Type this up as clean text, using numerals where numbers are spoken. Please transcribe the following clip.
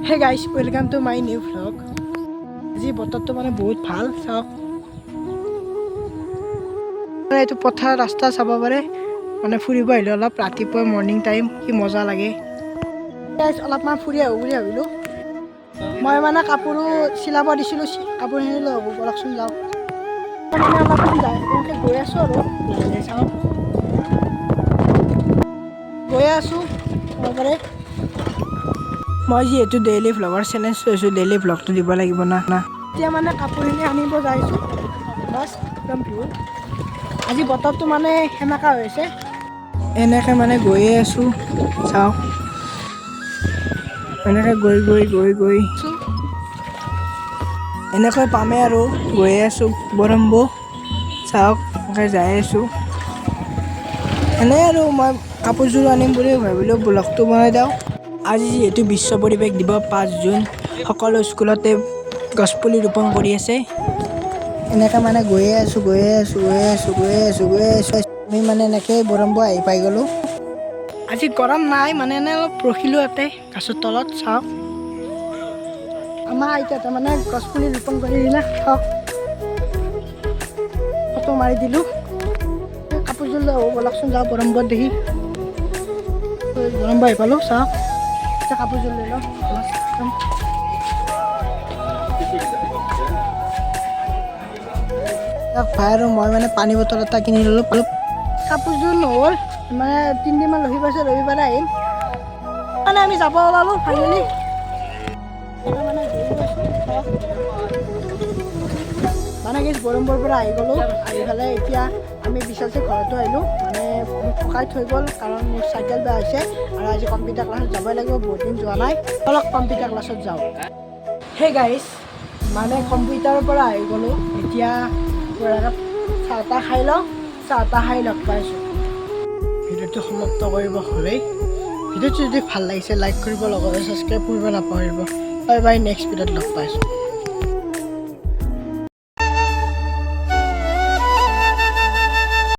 Hey guys, welcome to my new vlog. আজি বতৰটো মানে বহুত ভাল চাওক মানে এইটো পথাৰ ৰাস্তা চাব পাৰে মানে ফুৰিব আহিলে অলপ ৰাতিপুৱা মৰ্নিং টাইম কি মজা লাগে গাইস অলপমান ফুৰি আহো বুলি ভাবিলো মই মানে কাপোৰো চিলাব দিছিলো কাপোৰখিনি লৈ আহো বলকচোন যাওঁ মানে অলপ যায় এনেকৈ গৈ আছো আৰু চাওঁ গৈ আছো পাৰে মই যিহেতু ডেইলি ভ্লগৰ চেলেঞ্জ লৈছোঁ ডেইলি ভ্লগটো দিব লাগিব না এতিয়া মানে কাপোৰখিনি আনিব যাইছোঁ বাছ একদম ভিউ আজি বতৰটো মানে সেমেকা হৈছে এনেকৈ মানে গৈয়ে আছোঁ চাওক এনেকৈ গৈ এনেকৈ পামেই আৰু গৈয়ে আছোঁ বৰম্ব চাওক এনেকৈ যাই আছোঁ এনেই আৰু মই কাপোৰযোৰ আনিম বুলি ভাবিলোঁ ব্লগটো বনাই দিওঁ আজি যিহেতু বিশ্ব পৰিৱেশ দিৱস 5 জুন সকলো স্কুলতে গছপুলি ৰোপণ কৰি আছে এনেকৈ মানে গৈয়ে আছোঁ আমি মানে এনেকৈ বৰম্ব আহি পাই গ'লোঁ আজি গৰম নাই মানে এনে অলপ ৰখিলোঁ ইয়াতে গছৰ তলত চাওক আমাৰ আইতাতে মানে গছপুলি ৰোপণ কৰি দিলে চাওক ফটো মাৰি দিলোঁ কাপোৰযোৰ লৈ আহোঁ বলকচোন যাওঁ বৰম্বত দেখি বৰম্ব আহি পালোঁ চাওক কাপোৰযোৰ লৈ লওঁ ভাই আৰু মই মানে পানী বটল এটা কিনি ল'লোঁ কাপোৰযোৰ নহ'ল মানে 3 দিনমান ৰবিবাৰে আহিম মানে আমি যাব ওলালোঁ ফাইনেলি মানে কি বৰম্বৰ পৰা আহি গ'লোঁ আহি পেলাই এতিয়া আমি বিচাৰিছে ঘৰতো আহিলোঁ মানে মোক পকাই থৈ গ'ল কাৰণ মোৰ চাইকেল বেয়া হৈছে আৰু আজি কম্পিউটাৰ ক্লাছত যাবই লাগিব বহুত দিন যোৱা নাই অলপ কম্পিউটাৰ ক্লাছত যাওঁ সেই গাইজ মানে কম্পিউটাৰৰ পৰা আহি গ'লোঁ এতিয়া চাহ তাহ খাই লগ পাইছোঁ ভিডিঅ'টো সমাপ্ত কৰিব হ'লেই ভিডিঅ'টো যদি ভাল লাগিছে লাইক কৰিব লগতে ছাবস্ক্ৰাইব কৰিব নাপাহৰিব বাই বাই নেক্সট ভিডিঅ'ত লগ পাইছোঁ